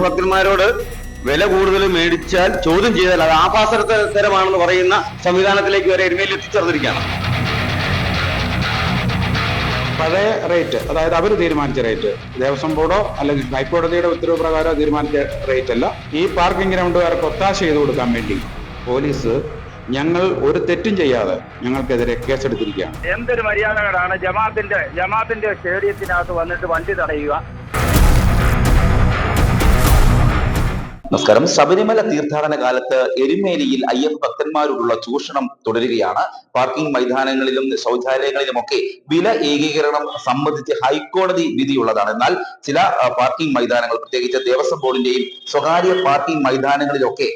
അയ്യപ്പഭക്തന്മാരോട് വില കൂടുതൽ മേടിച്ചാൽ ചോദ്യം ചെയ്താൽ അത് ആഭാസതരമാണെന്ന് പറയുന്ന സംവിധാനത്തിലേക്ക് വരെ എരുമേലി എത്തിച്ചേർന്നിരിക്കുകയാണ്. പഴയ റേറ്റ്, അതായത് അവർ തീരുമാനിച്ച റേറ്റ്, ദേവസ്വം ബോർഡോ അല്ലെങ്കിൽ ഹൈക്കോടതിയുടെ ഉത്തരവ് പ്രകാരം തീരുമാനിച്ച റേറ്റ് അല്ല. ഈ പാർക്കിംഗ് ഗ്രൗണ്ടുകാർക്ക് ഒത്താശ ചെയ്ത് കൊടുക്കാൻ വേണ്ടി പോലീസ് ഞങ്ങൾ ഒരു തെറ്റും ചെയ്യാതെ ഞങ്ങൾക്കെതിരെ കേസെടുത്തിരിക്കുകയാണ്. എന്തൊരു മര്യാദകളാണ് ജമാഅത്തിന്റെ സ്റ്റേഡിയത്തിനകത്ത് വന്നിട്ട് വണ്ടി തടയുക. നമസ്കാരം. ശബരിമല തീർത്ഥാടന കാലത്ത് എരുമേലിയിൽ അയ്യപ്പ ഭക്തന്മാരോടുള്ള ചൂഷണം തുടരുകയാണ്. പാർക്കിംഗ് മൈതാനങ്ങളിലും ശൗചാലയങ്ങളിലുമൊക്കെ വില ഏകീകരണം സംബന്ധിച്ച് ഹൈക്കോടതി വിധിയുള്ളതാണ്. എന്നാൽ ചില പാർക്കിംഗ് മൈതാനങ്ങൾ, പ്രത്യേകിച്ച് ദേവസ്വം ബോർഡിന്റെയും സ്വകാര്യ പാർക്കിംഗ് മൈതാനങ്ങളിലൊക്കെ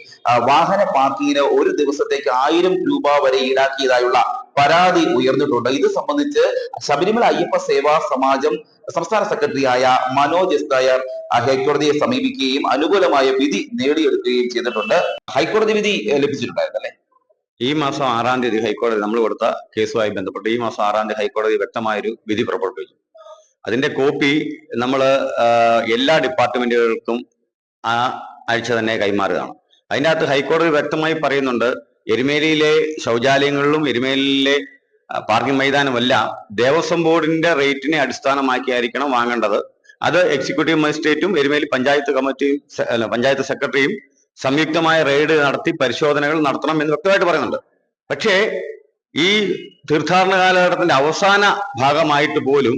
വാഹന പാർക്കിങ്ങിന് ഒരു ദിവസത്തേക്ക് 1000 രൂപ വരെ ഈടാക്കിയതായുള്ള പരാതി ഉയർന്നിട്ടുണ്ട്. ഇത് സംബന്ധിച്ച് ശബരിമല അയ്യപ്പ സേവാ സമാജം സംസ്ഥാന സെക്രട്ടറിയായ മനോജ് എസ് നായർ ഹൈക്കോടതിയെ സമീപിക്കുകയും അനുകൂലമായ വിധി നേടിയെടുക്കുകയും ചെയ്തിട്ടുണ്ട്. ഹൈക്കോടതി വിധി ലഭിച്ചിട്ടുണ്ടായിരുന്നു അല്ലെ? ഈ മാസം 6-ാം തീയതി ഹൈക്കോടതി നമ്മൾ കൊടുത്ത കേസുമായി ബന്ധപ്പെട്ട് ഈ മാസം 6-ാം തീയതി ഹൈക്കോടതി വ്യക്തമായൊരു വിധി പുറപ്പെടുവിച്ചു. അതിന്റെ കോപ്പി നമ്മൾ എല്ലാ ഡിപ്പാർട്ട്മെന്റുകൾക്കും ആ ആഴ്ച തന്നെ കൈമാറുകയാണ്. അതിൻ്റെ അകത്ത് ഹൈക്കോടതി വ്യക്തമായി പറയുന്നുണ്ട്, എരുമേലിയിലെ ശൗചാലയങ്ങളിലും എരുമേലിയിലെ പാർക്കിംഗ് മൈതാനമെല്ലാം ദേവസ്വം ബോർഡിന്റെ റേറ്റിനെ അടിസ്ഥാനമാക്കിയായിരിക്കണം വാങ്ങേണ്ടത്. അത് എക്സിക്യൂട്ടീവ് മജിസ്ട്രേറ്റും എരുമേലി പഞ്ചായത്ത് കമ്മിറ്റിയും പഞ്ചായത്ത് സെക്രട്ടറിയും സംയുക്തമായ റെയ്ഡ് നടത്തി പരിശോധനകൾ നടത്തണം എന്ന് വ്യക്തമായിട്ട് പറയുന്നുണ്ട്. പക്ഷേ ഈ തീർത്ഥാടന കാലഘട്ടത്തിന്റെ അവസാന ഭാഗമായിട്ട് പോലും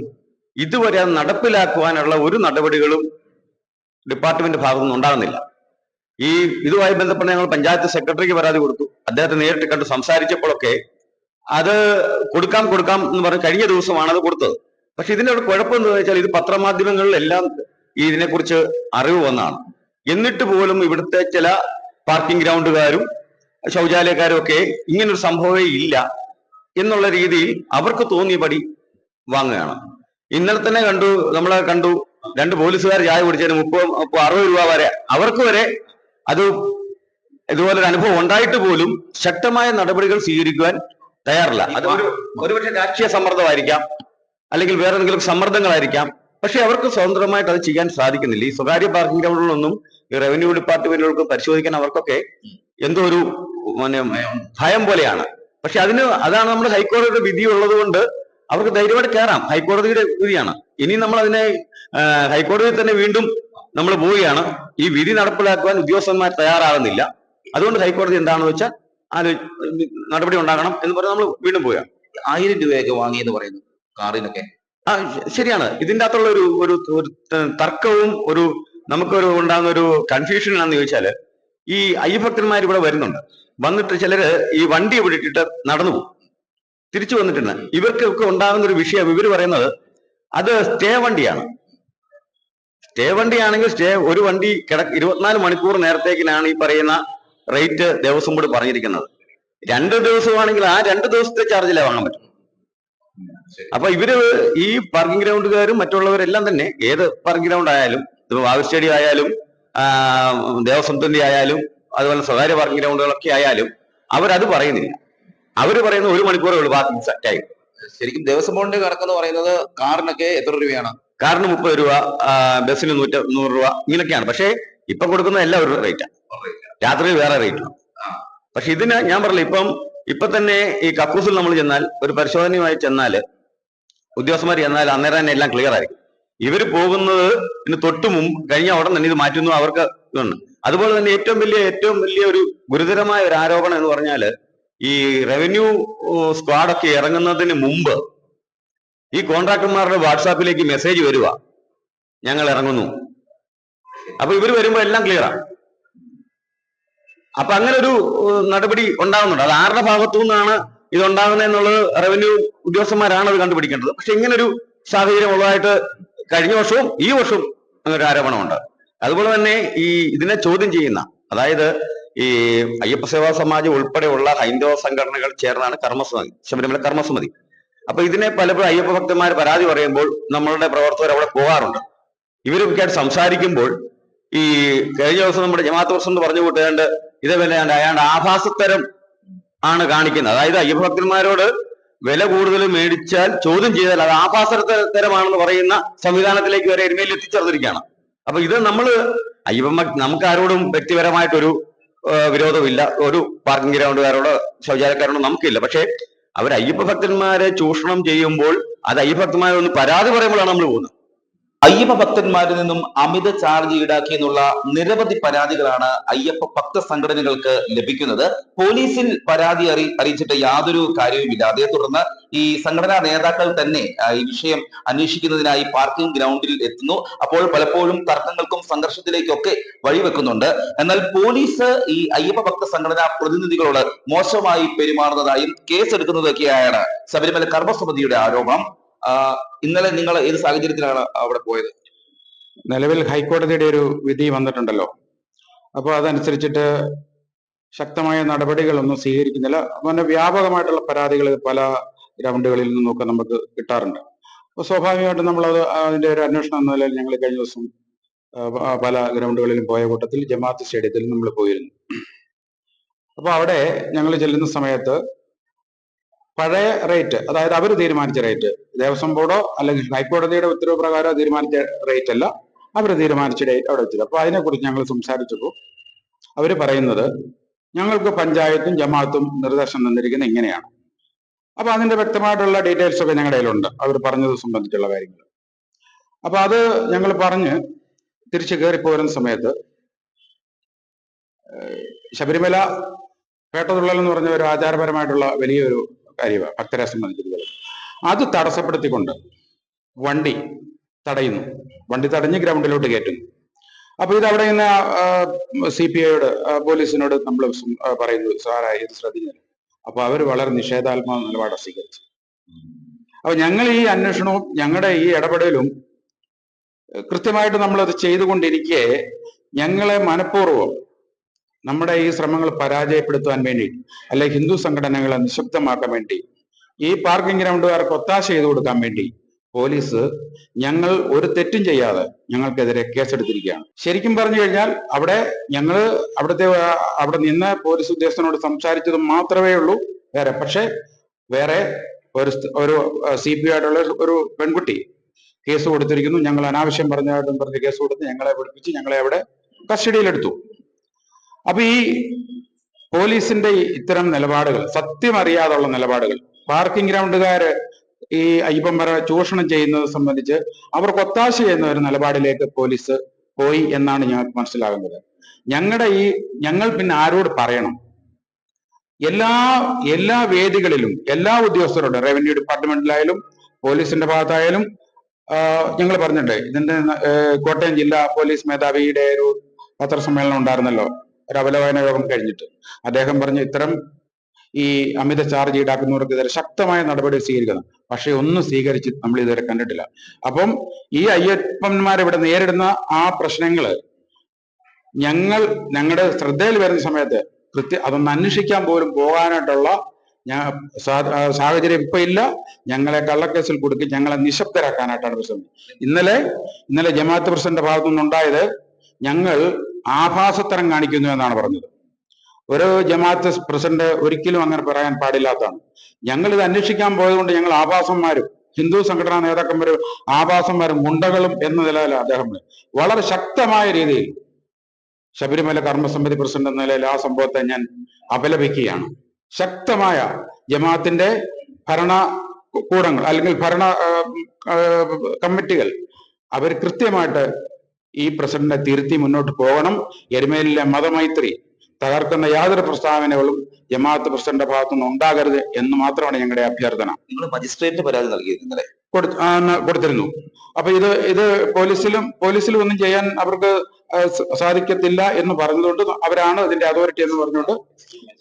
ഇതുവരെ അത് നടപ്പിലാക്കുവാനുള്ള ഒരു നടപടികളും ഡിപ്പാർട്ട്മെന്റ് ഭാഗത്തുനിന്ന് ഉണ്ടാകുന്നില്ല. ഇതുമായി ബന്ധപ്പെട്ട് ഞങ്ങൾ പഞ്ചായത്ത് സെക്രട്ടറിക്ക് പരാതി കൊടുത്തു. അദ്ദേഹത്തെ നേരിട്ട് കണ്ട് സംസാരിച്ചപ്പോഴൊക്കെ അത് കൊടുക്കാം എന്ന് പറഞ്ഞ് കഴിഞ്ഞ ദിവസമാണ് അത് കൊടുത്തത്. പക്ഷെ ഇതിന്റെ ഒരു കുഴപ്പം എന്താണെന്ന് വെച്ചാൽ ഇത് പത്രമാധ്യമങ്ങളിലെല്ലാം ഇതിനെക്കുറിച്ച് അറിവ് വന്നതാണ്. എന്നിട്ട് പോലും ഇവിടുത്തെ ചില പാർക്കിംഗ് ഗ്രൗണ്ടുകാരും ശൗചാലയക്കാരും ഒക്കെ ഇങ്ങനൊരു സംഭവമേ ഇല്ല എന്നുള്ള രീതിയിൽ അവർക്ക് തോന്നിയപടി വാങ്ങുകയാണ്. ഇന്നലെ തന്നെ നമ്മളെ കണ്ടു 2 പോലീസുകാർ ചായ കുടിച്ചതിന് 30-60 രൂപ വരെ അവർക്ക് വരെ അത് ഇതുപോലൊരു അനുഭവം ഉണ്ടായിട്ട് പോലും ശക്തമായ നടപടികൾ സ്വീകരിക്കുവാൻ തയ്യാറില്ല. അത് ഒരുപക്ഷെ രാഷ്ട്രീയ സമ്മർദ്ദമായിരിക്കാം, അല്ലെങ്കിൽ വേറെ എന്തെങ്കിലും സമ്മർദ്ദങ്ങളായിരിക്കാം. പക്ഷെ അവർക്ക് സ്വതന്ത്രമായിട്ട് അത് ചെയ്യാൻ സാധിക്കുന്നില്ല. ഈ സ്വകാര്യ പാർക്കിംഗ് ഗ്രൗണ്ടുകളൊന്നും ഈ റവന്യൂ ഡിപ്പാർട്ട്മെന്റുകൾക്ക് പരിശോധിക്കാൻ അവർക്കൊക്കെ എന്തോ ഒരു ഭയം പോലെയാണ്. പക്ഷെ അതാണ് നമ്മുടെ ഹൈക്കോടതിയുടെ വിധി ഉള്ളത് കൊണ്ട് അവർക്ക് ധൈര്യമായിട്ട് കയറാം. ഹൈക്കോടതിയുടെ വിധിയാണ്. ഇനി നമ്മൾ അതിനെ ഹൈക്കോടതിയിൽ തന്നെ വീണ്ടും നമ്മൾ പോവുകയാണ്. ഈ വിധി നടപ്പിലാക്കുവാൻ ഉദ്യോഗസ്ഥന്മാർ തയ്യാറാകുന്നില്ല. അതുകൊണ്ട് ഹൈക്കോടതി എന്താണെന്ന് വെച്ചാൽ നടപടി ഉണ്ടാകണം എന്ന് പറഞ്ഞ് നമ്മൾ വീണ്ടും പോവുകയാണ്. 1000 രൂപയൊക്കെ വാങ്ങിയെന്ന് പറയുന്നു കാറിനൊക്കെ. ശരിയാണ്. ഇതിൻ്റെ അകത്തുള്ള ഒരു തർക്കവും നമുക്കൊരു ഉണ്ടാകുന്ന ഒരു കൺഫ്യൂഷൻ ആണെന്ന് ചോദിച്ചാല്, ഈ അയ്യഭക്തന്മാർ ഇവിടെ വരുന്നുണ്ട്. വന്നിട്ട് ചിലര് ഈ വണ്ടി ഇവിടെ ഇട്ടിട്ട് നടന്നു പോകും, തിരിച്ചു വന്നിട്ടുണ്ട്. ഇവർക്കൊക്കെ ഉണ്ടാകുന്ന ഒരു വിഷയം ഇവർ പറയുന്നത് അത് സ്റ്റേ വണ്ടിയാണ്. സ്റ്റേ വണ്ടിയാണെങ്കിൽ ഒരു വണ്ടി 24 മണിക്കൂർ നേരത്തേക്കിനാണ് ഈ പറയുന്ന റേറ്റ് ദേവസ്വം ബോർഡ് പറഞ്ഞിരിക്കുന്നത്. 2 ദിവസമാണെങ്കിൽ ആ 2 ദിവസത്തെ ചാർജിലേ വാങ്ങാൻ പറ്റും. അപ്പൊ ഇവര് ഈ പാർക്കിംഗ് ഗ്രൗണ്ടുകാരും മറ്റുള്ളവരെല്ലാം തന്നെ ഏത് പാർക്കിംഗ് ഗ്രൗണ്ട് ആയാലും, ഇപ്പൊ വാവി സ്റ്റേഡിയം ആയാലും ദേവസ്വത്തിന്റെ ആയാലും അതുപോലെ സ്വകാര്യ പാർക്കിംഗ് ഗ്രൗണ്ടുകളൊക്കെ ആയാലും അവരത് പറയുന്നില്ല. അവര് പറയുന്നത് 1 മണിക്കൂറേ ഉള്ളൂ പാർക്കിംഗ് ടൈം. ശരിക്കും ദേവസ്വം ബോർഡിന്റെ കണക്കെന്ന് പറയുന്നത് കാറിനൊക്കെ എത്ര രൂപയാണ്? കാറിന് 30 രൂപ, ബസ്സിന് 100 രൂപ, ഇങ്ങനെയൊക്കെയാണ്. പക്ഷേ ഇപ്പൊ കൊടുക്കുന്ന എല്ലാം ഒരു റേറ്റാണ്. രാത്രി വേറെ റേറ്റാണ്. പക്ഷെ ഇതിന് ഞാൻ പറഞ്ഞില്ല, ഇപ്പൊ തന്നെ ഈ കക്കൂസിൽ നമ്മൾ ചെന്നാൽ, ഒരു പരിശോധനയുമായി ചെന്നാല്, ഉദ്യോഗസ്ഥന്മാർ ചെന്നാൽ അന്നേരം തന്നെ എല്ലാം ക്ലിയർ ആയിരിക്കും. ഇവര് പോകുന്നത് ഇതിന് തൊട്ട് മുമ്പ് കഴിഞ്ഞ ഉടൻ തന്നെ ഇത് മാറ്റുന്നു, അവർക്ക് ഇതുണ്ട്. അതുപോലെ തന്നെ ഏറ്റവും വലിയ ഒരു ഗുരുതരമായ ഒരു ആരോപണം എന്ന് പറഞ്ഞാല്, ഈ റവന്യൂ സ്ക്വാഡൊക്കെ ഇറങ്ങുന്നതിന് മുമ്പ് ഈ കോൺട്രാക്ടർമാരുടെ വാട്സാപ്പിലേക്ക് മെസ്സേജ് വരുക, ഞങ്ങൾ ഇറങ്ങുന്നു. അപ്പൊ ഇവർ വരുമ്പോൾ എല്ലാം ക്ലിയറാണ്. അപ്പൊ അങ്ങനെ ഒരു നടപടി ഉണ്ടാകുന്നുണ്ട്. അത് ആരുടെ ഭാഗത്തു നിന്നാണ് ഇതുണ്ടാകുന്നത് എന്നുള്ളത് റവന്യൂ ഉദ്യോഗസ്ഥന്മാരാണ് അത് കണ്ടുപിടിക്കേണ്ടത്. പക്ഷെ ഇങ്ങനൊരു സാഹചര്യം ഉള്ളതായിട്ട് കഴിഞ്ഞ വർഷവും ഈ വർഷവും അങ്ങനെ ഒരു ആരോപണമുണ്ട്. അതുപോലെ തന്നെ ഇതിനെ ചോദ്യം ചെയ്യുന്ന, അതായത് ഈ അയ്യപ്പ സേവാ സമാജം ഉൾപ്പെടെയുള്ള ഹൈന്ദവ സംഘടനകൾ ചേർന്നാണ് കർമ്മസമിതി, ശബരിമല കർമ്മസമിതി. അപ്പൊ ഇതിനെ പലപ്പോഴും അയ്യപ്പ ഭക്തന്മാർ പരാതി പറയുമ്പോൾ നമ്മളുടെ പ്രവർത്തകർ അവിടെ പോകാറുണ്ട്. ഇവരൊക്കെ ആയിട്ട് സംസാരിക്കുമ്പോൾ ഈ കഴിഞ്ഞ ദിവസം നമ്മുടെ ജമാഅത്ത് പ്രസിഡന്റ് പറഞ്ഞു കൂട്ടുകാണ്ട് ഇതേപോലെ അയാണ്ട് ആഭാസത്തരം ആണ് കാണിക്കുന്നത്. അതായത് അയ്യപ്പ ഭക്തന്മാരോട് വില കൂടുതൽ മേടിച്ചാൽ ചോദ്യം ചെയ്താൽ അത് ആഭാസത്തരമാണെന്ന് പറയുന്ന സംവിധാനത്തിലേക്ക് വരെ എരുമേലി എത്തിച്ചേർന്നിരിക്കുകയാണ്. അപ്പൊ ഇത് നമ്മൾ നമുക്ക് ആരോടും വ്യക്തിപരമായിട്ടൊരു വിരോധമില്ല. ഒരു പാർക്കിംഗ് ഗ്രൗണ്ടുകാരോടോ ശൗചാലയക്കാരോടോ നമുക്കില്ല. പക്ഷെ അവർ അയ്യപ്പ ഭക്തന്മാരെ ചൂഷണം ചെയ്യുമ്പോൾ അത് അയ്യപ്പ ഭക്തന്മാരൊന്ന് പരാതി പറയുമ്പോഴാണ് നമ്മൾ പോകുന്നത്. അയ്യപ്പ ഭക്തന്മാരിൽ നിന്നും അമിത ചാർജ് ഈടാക്കിയെന്നുള്ള നിരവധി പരാതികളാണ് അയ്യപ്പ ഭക്ത സംഘടനകൾക്ക് ലഭിക്കുന്നത്. പോലീസിൽ പരാതി അറിയിച്ചിട്ട് യാതൊരു കാര്യവുമില്ല. അതേ തുടർന്ന് ഈ സംഘടനാ നേതാക്കൾ തന്നെ ഈ വിഷയം അന്വേഷിക്കുന്നതിനായി പാർക്കിംഗ് ഗ്രൗണ്ടിൽ എത്തുന്നു. അപ്പോൾ പലപ്പോഴും തർക്കങ്ങൾക്കും സംഘർഷത്തിലേക്കൊക്കെ വഴിവെക്കുന്നുണ്ട്. എന്നാൽ പോലീസ് ഈ അയ്യപ്പ ഭക്ത സംഘടനാ പ്രതിനിധികളോട് മോശമായി പെരുമാറുന്നതായും കേസെടുക്കുന്നതൊക്കെയാണ് ശബരിമല കർമ്മസമിതിയുടെ ആരോപണം. ഇന്നലെ നിങ്ങൾ ഏത് സാഹചര്യത്തിലാണ് അവിടെ പോയത്? നിലവിൽ ഹൈക്കോടതിയുടെ ഒരു വിധി വന്നിട്ടുണ്ടല്ലോ. അപ്പോൾ അതനുസരിച്ചിട്ട് ശക്തമായ നടപടികളൊന്നും സ്വീകരിക്കുന്നില്ല. അങ്ങനെ വ്യാപകമായിട്ടുള്ള പരാതികൾ പല ഗ്രൗണ്ടുകളിൽ നിന്നൊക്കെ നമുക്ക് കിട്ടാറുണ്ട്. അപ്പോൾ സ്വാഭാവികമായിട്ടും നമ്മളത് അതിന്റെ ഒരു അന്വേഷണം എന്ന നിലയിൽ ഞങ്ങൾ കഴിഞ്ഞ ദിവസം പല ഗ്രൗണ്ടുകളിലും പോയ കൂട്ടത്തിൽ ജമാഅത്ത് സ്റ്റേഡിയത്തിൽ നമ്മൾ പോയിരുന്നു. അപ്പോൾ അവിടെ ഞങ്ങൾ ചെല്ലുന്ന സമയത്ത് പഴയ റേറ്റ്, അതായത് അവർ തീരുമാനിച്ച റേറ്റ്, ദേവസ്വം ബോർഡോ അല്ലെങ്കിൽ ഹൈക്കോടതിയുടെ ഉത്തരവ് പ്രകാരം തീരുമാനിച്ച റേറ്റ് അല്ല, അവർ തീരുമാനിച്ച ഡേറ്റ് അവിടെ വെച്ചത്. അപ്പൊ അതിനെക്കുറിച്ച് ഞങ്ങൾ സംസാരിച്ചപ്പോൾ അവർ പറയുന്നത് ഞങ്ങൾക്ക് പഞ്ചായത്തും ജമാഅത്തും നിർദ്ദേശം തന്നിരിക്കുന്നത് ഇങ്ങനെയാണ്. അപ്പൊ അതിന്റെ വ്യക്തമായിട്ടുള്ള ഡീറ്റെയിൽസ് ഒക്കെ ഞങ്ങളുടെ കയ്യിലുണ്ട്, അവർ പറഞ്ഞത് സംബന്ധിച്ചുള്ള കാര്യങ്ങൾ. അപ്പൊ അത് ഞങ്ങൾ പറഞ്ഞ് തിരിച്ചു കയറി പോരുന്ന സമയത്ത് ശബരിമല പേട്ടതുള്ളൽ എന്ന് പറഞ്ഞ ഒരു ആചാരപരമായിട്ടുള്ള വലിയൊരു കാര്യമാണ് ഭക്തരെ സംബന്ധിച്ചിടത്തോളം. അത് തടസ്സപ്പെടുത്തിക്കൊണ്ട് വണ്ടി തടയുന്നു, വണ്ടി തടഞ്ഞ് ഗ്രൗണ്ടിലോട്ട് കയറ്റുന്നു. അപ്പൊ ഇത് അവിടെ നിന്ന് CPIയോട് പോലീസിനോട് നമ്മൾ പറയുന്നു, സാറേ ഇത് ശ്രദ്ധിക്കുന്നു. അപ്പൊ അവർ വളരെ നിഷേധാത്മക നിലപാട് സ്വീകരിച്ചു. അപ്പൊ ഞങ്ങൾ ഈ അന്വേഷണവും ഞങ്ങളുടെ ഈ ഇടപെടലും കൃത്യമായിട്ട് നമ്മളത് ചെയ്തുകൊണ്ടിരിക്കെ ഞങ്ങളെ മനഃപൂർവ്വം നമ്മുടെ ഈ ശ്രമങ്ങൾ പരാജയപ്പെടുത്താൻ വേണ്ടി, അല്ലെ ഹിന്ദു സംഘടനകളെ നിശബ്ദമാക്കാൻ വേണ്ടി, ഈ പാർക്കിംഗ് ഗ്രൗണ്ടുകാർക്ക് ഒത്താശ ചെയ്തു കൊടുക്കാൻ വേണ്ടി പോലീസ് ഞങ്ങൾ ഒരു തെറ്റും ചെയ്യാതെ ഞങ്ങൾക്കെതിരെ കേസെടുത്തിരിക്കുകയാണ്. ശരിക്കും പറഞ്ഞു കഴിഞ്ഞാൽ അവിടെ നിന്ന് പോലീസ് ഉദ്യോഗസ്ഥനോട് സംസാരിച്ചത് മാത്രമേ ഉള്ളൂ വേറെ. പക്ഷെ വേറെ ഒരു CPI ആയിട്ടുള്ള ഒരു പെൺകുട്ടി കേസ് കൊടുത്തിരിക്കുന്നു. ഞങ്ങൾ അനാവശ്യം പറഞ്ഞായിട്ടും പറഞ്ഞ് കേസ് കൊടുത്ത് ഞങ്ങളെ പഠിപ്പിച്ച് ഞങ്ങളെ അവിടെ കസ്റ്റഡിയിലെടുത്തു. അപ്പൊ ഈ പോലീസിന്റെ ഇത്തരം നിലപാടുകൾ, സത്യം അറിയാതുള്ള നിലപാടുകൾ, പാർക്കിംഗ് ഗ്രൗണ്ടുകാര് ഈ അയ്യപ്പന്മാരെ ചൂഷണം ചെയ്യുന്നത് സംബന്ധിച്ച് അവർക്ക് ഒത്താശ ചെയ്യുന്ന ഒരു നിലപാടിലേക്ക് പോലീസ് പോയി എന്നാണ് ഞങ്ങൾക്ക് മനസ്സിലാകുന്നത്. ഞങ്ങൾ പിന്നെ ആരോട് പറയണം? എല്ലാ വേദികളിലും എല്ലാ ഉദ്യോഗസ്ഥരോടും, റവന്യൂ ഡിപ്പാർട്ട്മെന്റിലായാലും പോലീസിന്റെ ഭാഗത്തായാലും ഞങ്ങൾ പറഞ്ഞിട്ടുണ്ട്. ഇതിന്റെ കോട്ടയം ജില്ലാ പോലീസ് മേധാവിയുടെ ഒരു പത്രസമ്മേളനം ഉണ്ടായിരുന്നല്ലോ, ഒരു അവലോകന യോഗം കഴിഞ്ഞിട്ട്. അദ്ദേഹം പറഞ്ഞു ഇത്തരം ഈ അമിത ചാർജ് ഈടാക്കുന്നവർക്കെതിരെ ശക്തമായ നടപടി സ്വീകരിക്കണം. പക്ഷെ ഒന്നും സ്വീകരിച്ച് നമ്മൾ ഇതുവരെ കണ്ടിട്ടില്ല. അപ്പം ഈ അയ്യപ്പന്മാർ ഇവിടെ നേരിടുന്ന ആ പ്രശ്നങ്ങള് ഞങ്ങളുടെ ശ്രദ്ധയിൽ വരുന്ന സമയത്ത് അതൊന്ന് അന്വേഷിക്കാൻ പോലും പോകാനായിട്ടുള്ള സാഹചര്യം ഇപ്പൊ ഇല്ല. ഞങ്ങളെ കള്ളക്കേസിൽ കുടുക്കി ഞങ്ങളെ നിശബ്ദരാക്കാനായിട്ടാണ് പ്രശ്നം. ഇന്നലെ ജമാഅത്ത് പ്രസിഡന്റ് ഭാഗത്തു നിന്നുണ്ടായത് ഞങ്ങൾ ആഭാസത്തരം കാണിക്കുന്നു എന്നാണ് പറഞ്ഞത്. ഒരു ജമാഅത്ത് പ്രസിഡന്റ് ഒരിക്കലും അങ്ങനെ പറയാൻ പാടില്ലാത്തതാണ്. ഞങ്ങൾ ഇത് അന്വേഷിക്കാൻ പോയതുകൊണ്ട് ഞങ്ങൾ ആഭാസന്മാരും ഹിന്ദു സംഘടനാ നേതാക്കന്മാരും ആഭാസന്മാരും ഗുണ്ടകളും എന്ന നിലയിൽ അദ്ദേഹം വളരെ ശക്തമായ രീതിയിൽ ശബരിമല കർമ്മസമിതി പ്രസിഡന്റ് എന്ന നിലയിൽ ആ സംഭവത്തെ ഞാൻ അപലപിക്കുകയാണ്. ശക്തമായ ജമാഅത്തിന്റെ ഭരണകൂടങ്ങൾ അല്ലെങ്കിൽ ഭരണ കമ്മിറ്റികൾ അവർ കൃത്യമായിട്ട് ഈ പ്രസിഡന്റിനെ തിരുത്തി മുന്നോട്ട് പോകണം. എരുമേലിലെ മതമൈത്രി തകർക്കുന്ന യാതൊരു പ്രസ്താവനകളും ജമാഅത്ത് പ്രസിഡന്റ് ഭാഗത്തുനിന്ന് ഉണ്ടാകരുത് എന്ന് മാത്രമാണ് ഞങ്ങളുടെ അഭ്യർത്ഥന. നിങ്ങൾ മജിസ്ട്രേറ്റിന് പരാതി നൽകിയിരുന്നല്ലേ? കൊടുത്തിരുന്നു. അപ്പൊ ഇത് പോലീസിലും ഒന്നും ചെയ്യാൻ അവർക്ക് സാധിക്കത്തില്ല എന്ന് പറഞ്ഞതുകൊണ്ട് അവരാണ് ഇതിന്റെ അതോറിറ്റി എന്ന് പറഞ്ഞുകൊണ്ട്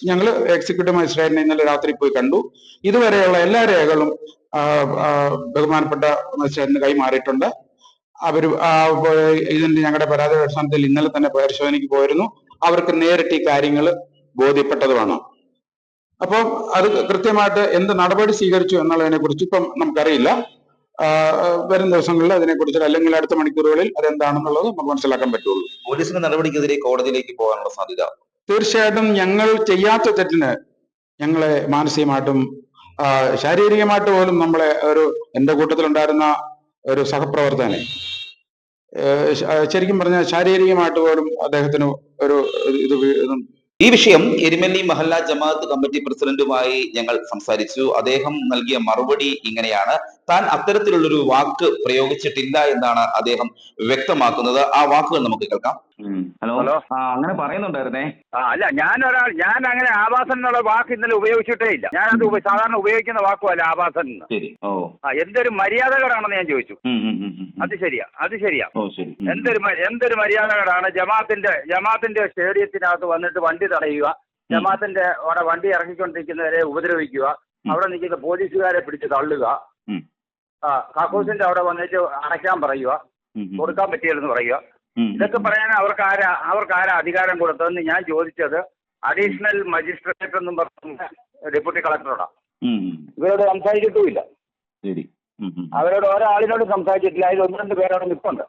ഞങ്ങൾ എക്സിക്യൂട്ടീവ് മജിസ്ട്രേറ്റിനെ ഇന്നലെ രാത്രി പോയി കണ്ടു. ഇതുവരെയുള്ള എല്ലാ രേഖകളും ബഹുമാനപ്പെട്ട മജിസ്ട്രേറ്റിന് കൈമാറിയിട്ടുണ്ട്. ഇതിന്റെ ഞങ്ങളുടെ പരാതിയുടെ അടിസ്ഥാനത്തിൽ ഇന്നലെ തന്നെ പരിശോധനയ്ക്ക് പോയിരുന്നു. അവർക്ക് നേരിട്ട് ഈ കാര്യങ്ങൾ ബോധ്യപ്പെട്ടതുമാണ്. അപ്പോൾ അത് കൃത്യമായിട്ട് എന്ത് നടപടി സ്വീകരിച്ചു എന്നുള്ളതിനെ കുറിച്ച് ഇപ്പം നമുക്കറിയില്ല. വരും ദിവസങ്ങളിൽ അതിനെക്കുറിച്ച് അല്ലെങ്കിൽ അടുത്ത മണിക്കൂറുകളിൽ അതെന്താണെന്നുള്ളത് നമുക്ക് മനസ്സിലാക്കാൻ പറ്റുള്ളൂ. പോലീസിന്റെ നടപടിക്കെതിരെ കോടതിയിലേക്ക് പോകാനുള്ള സാധ്യത തീർച്ചയായിട്ടും ഞങ്ങൾ ചെയ്യാത്ത തെറ്റിന് ഞങ്ങളെ മാനസികമായിട്ടും ശാരീരികമായിട്ട് പോലും എന്റെ കൂട്ടത്തിലുണ്ടായിരുന്ന ഒരു സഹപ്രവർത്തകനെ ശരിക്കും പറഞ്ഞാൽ ശാരീരികമായിട്ട് പോലും അദ്ദേഹത്തിന് ഒരു ഇത് ഈ വിഷയം എരുമേലി മഹല്ല ജമാഅത്ത് കമ്മിറ്റി പ്രസിഡന്റുമായി ഞങ്ങൾ സംസാരിച്ചു. അദ്ദേഹം നൽകിയ മറുപടി ഇങ്ങനെയാണ്. താൻ അത്തരത്തിലുള്ളൊരു വാക്ക് പ്രയോഗിച്ചിട്ടില്ല എന്നാണ് അദ്ദേഹം വ്യക്തമാക്കുന്നത്. ആ വാക്കുകൾ നമുക്ക് കേൾക്കാം. ഹലോ. അങ്ങനെ പറയുന്നുണ്ടായിരുന്നേ. അല്ല, ഞാൻ അങ്ങനെ ആവാസൻ എന്നുള്ള വാക്ക് ഇന്നലെ ഉപയോഗിച്ചിട്ടേ ഇല്ല. ഞാനത് സാധാരണ ഉപയോഗിക്കുന്ന വാക്കുമല്ല ആവാസൻ എന്ന്. ശരി. ഓ. എന്തൊരു മര്യാദകളാണെന്ന് ഞാൻ ചോദിച്ചു. അത് ശരിയാ. ഓ ശരി. എന്തൊരു മര്യാദകളാണ് ജമാഅത്തിന്റെ സ്റ്റേഡിയത്തിനകത്ത് വന്നിട്ട് വണ്ടി തടയുക, ജമാഅത്തിന്റെ അവിടെ വണ്ടി ഇറങ്ങിക്കൊണ്ടിരിക്കുന്നവരെ ഉപദ്രവിക്കുക, അവിടെ നിൽക്കുന്ന പോലീസുകാരെ പിടിച്ച് തള്ളുക, കാക്കൂസിന്റെ അവിടെ വന്നിട്ട് അടയ്ക്കാൻ പറയുക, കൊടുക്കാൻ പറ്റിയതെന്ന് പറയുക. ഇതൊക്കെ പറയാൻ അവർക്കാരാ അധികാരം കൊടുത്തതെന്ന് ഞാൻ ചോദിച്ചത് അഡീഷണൽ മജിസ്ട്രേറ്റ് എന്നും പറഞ്ഞ ഡെപ്യൂട്ടി കളക്ടറോടാ. ഇവരോട് സംസാരിച്ചിട്ടുമില്ല. അവരോട് ഒരാളിനോട് സംസാരിച്ചിട്ടില്ല. അതിൽ ഒന്ന് രണ്ട് പേരോട് നിൽപ്പുണ്ട്.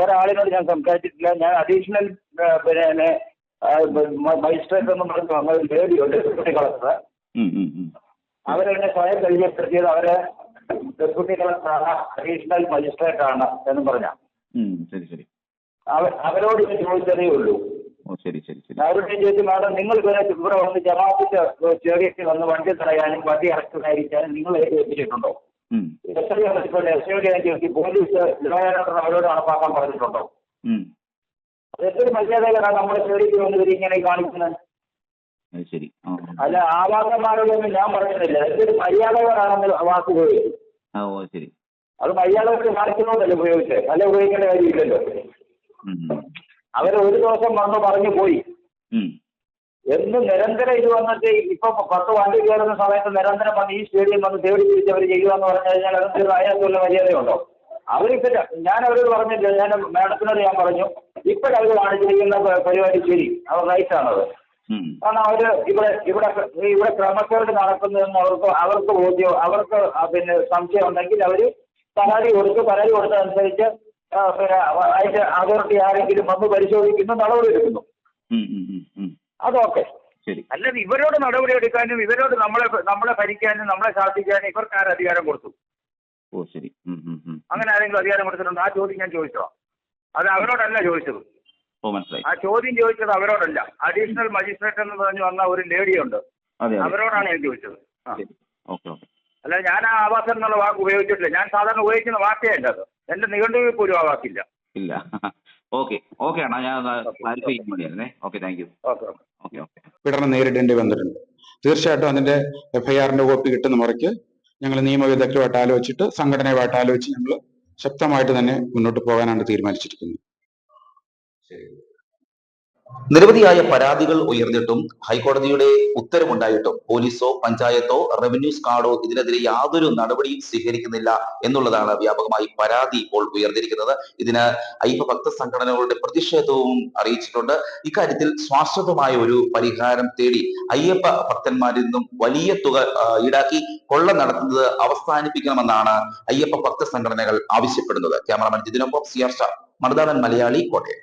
ഒരാളിനോട് ഞാൻ സംസാരിച്ചിട്ടില്ല. ഞാൻ അഡീഷണൽ മജിസ്ട്രേറ്റ് എന്നും പറഞ്ഞു വന്ന ഒരു ലേഡിയുണ്ട്, ഡെപ്യൂട്ടി കളക്ടർ. അവരെന്നെ സ്വയം പരിചയപ്പെടുത്തിയത് അവരെ ഡെപ്യൂട്ടി കളക്ടർ അഡീഷണൽ മജിസ്ട്രേറ്റ് ആണ് എന്നും പറഞ്ഞ. അവരോട് ഞാൻ ചോദിച്ചതേ ഉള്ളൂ. അവരോട് ഞാൻ ചോദിച്ചു, മാഡം നിങ്ങൾ ഇവിടെ വന്ന് ജമാഅത്തിന്റെ സ്റ്റേഡിയത്തിൽ വന്ന് വണ്ടി തടയാനും വണ്ടി അറസ്റ്റിലായിരിക്കാനും നിങ്ങൾ ഏൽപ്പിച്ചിട്ടുണ്ടോ? എസ്ഐയോട് ഞാൻ ചോദിച്ചു, പോലീസ് അവരോട് നടപ്പാക്കാൻ പറഞ്ഞിട്ടുണ്ടോ? അത് എത്ര മര്യാദകളാണ് നമ്മുടെ സ്റ്റേഡിയത്തിൽ വന്ന് ഇങ്ങനെ കാണിക്കുന്നത്? അല്ല, ആവാസന്മാരോടൊന്നും ഞാൻ പറയുന്നില്ല. എന്തൊരു മര്യാദകളാണെന്ന് വാക്ക് ഉപയോഗിച്ചു. അത് മര്യാദകൾ കാണിക്കുന്നതല്ല ഉപയോഗിച്ചത്. അല്ല, ഉപയോഗിക്കേണ്ട കാര്യമില്ലല്ലോ. അവര് ഒരു ദിവസം വന്ന് പറഞ്ഞു പോയി. എന്നും നിരന്തരം ഇത് വന്നിട്ട് ഇപ്പൊ 10 വണ്ടി കയറുന്ന സമയത്ത് നിരന്തരം വന്ന് ഈ സ്റ്റേഡിയം വന്ന് തേടി തിരിച്ച് അവർ ചെയ്യുക എന്ന് പറഞ്ഞു കഴിഞ്ഞാൽ അതൊക്കെ അതിനകത്തുള്ള മര്യാദയുണ്ടോ? അവരിപ്പോ ഞാൻ അവരോട് പറഞ്ഞില്ല. ഞാൻ മാഡത്തിനോട് ഞാൻ പറഞ്ഞു, ഇപ്പോഴവർ കാണിച്ചിരിക്കുന്ന പരിപാടി ശരി, അവർ റൈറ്റാണത്. കാരണം അവര് ഇവിടെ ക്രമക്കേട് നടക്കുന്നതെന്ന് അവർക്ക് ബോധ്യം, അവർക്ക് പിന്നെ സംശയം ഉണ്ടെങ്കിൽ അവര് പരാതി കൊടുത്തതനുസരിച്ച് അതിന്റെ അതോറിറ്റി ആരെങ്കിലും വന്ന് പരിശോധിക്കുന്നു, നടപടി എടുക്കുന്നു. അതൊക്കെ. അല്ലാതെ ഇവരോട് നടപടി എടുക്കാനും ഇവരോട് നമ്മളെ ഭരിക്കാനും നമ്മളെ ശാസിക്കാനും ഇവർക്ക് ആരും അധികാരം കൊടുത്തു? അങ്ങനെ ആരെങ്കിലും അധികാരം കൊടുത്തിട്ടുണ്ടോ? ആ ചോദ്യം ഞാൻ ചോദിച്ചോ? അത് അവരോടല്ല ചോദിച്ചത്. ആ ചോദ്യം ചോദിച്ചത് അവരോടല്ല. അഡീഷണൽ മജിസ്ട്രേറ്റ് എന്ന് പറഞ്ഞു വന്ന ഒരു ലേഡിയുണ്ട്, അവരോടാണ് ഞാൻ ചോദിച്ചത്. അല്ല, ഞാൻ ആ ആവാസം എന്നുള്ള വാക്ക് ഉപയോഗിച്ചിട്ടില്ല. ഞാൻ സാധാരണ ഉപയോഗിക്കുന്ന വാക്കേ അല്ല അത്. എന്റെ നിഘണ്ടുവിൽ പോലും ആ വാക്കില്ല. പീഡനം നേരിടേണ്ടി വന്നിട്ടുണ്ട്. തീർച്ചയായിട്ടും അതിന്റെ എഫ്ഐആറിന്റെ കോപ്പി കിട്ടുന്ന മുറയ്ക്ക് ഞങ്ങൾ നിയമവിദഗ്ധരുമായിട്ട് ആലോചിച്ചിട്ട് സംഘടനയുമായിട്ട് ആലോചിച്ച് ഞങ്ങൾ ശക്തമായിട്ട് തന്നെ മുന്നോട്ട് പോകാനാണ് തീരുമാനിച്ചിരിക്കുന്നത്. നിരവധിയായ പരാതികൾ ഉയർന്നിട്ടും ഹൈക്കോടതിയുടെ ഉത്തരവുണ്ടായിട്ടും പോലീസോ പഞ്ചായത്തോ റവന്യൂ സ്ക്വാഡോ ഇതിനെതിരെ യാതൊരു നടപടിയും സ്വീകരിക്കുന്നില്ല എന്നുള്ളതാണ് വ്യാപകമായി പരാതി ഇപ്പോൾ ഉയർന്നിരിക്കുന്നത്. ഇതിന് അയ്യപ്പ ഭക്ത സംഘടനകളുടെ പ്രതിഷേധവും അറിയിച്ചിട്ടുണ്ട്. ഇക്കാര്യത്തിൽ ശാശ്വതമായ ഒരു പരിഹാരം തേടി അയ്യപ്പ ഭക്തന്മാരിൽ നിന്നും വലിയ തുക ഈടാക്കി കൊള്ള നടത്തുന്നത് അവസാനിപ്പിക്കണമെന്നാണ് അയ്യപ്പ ഭക്ത സംഘടനകൾ ആവശ്യപ്പെടുന്നത്. Cameraman ജിതിനൊപ്പം CR star, Marunadan Malayali, Kottayam.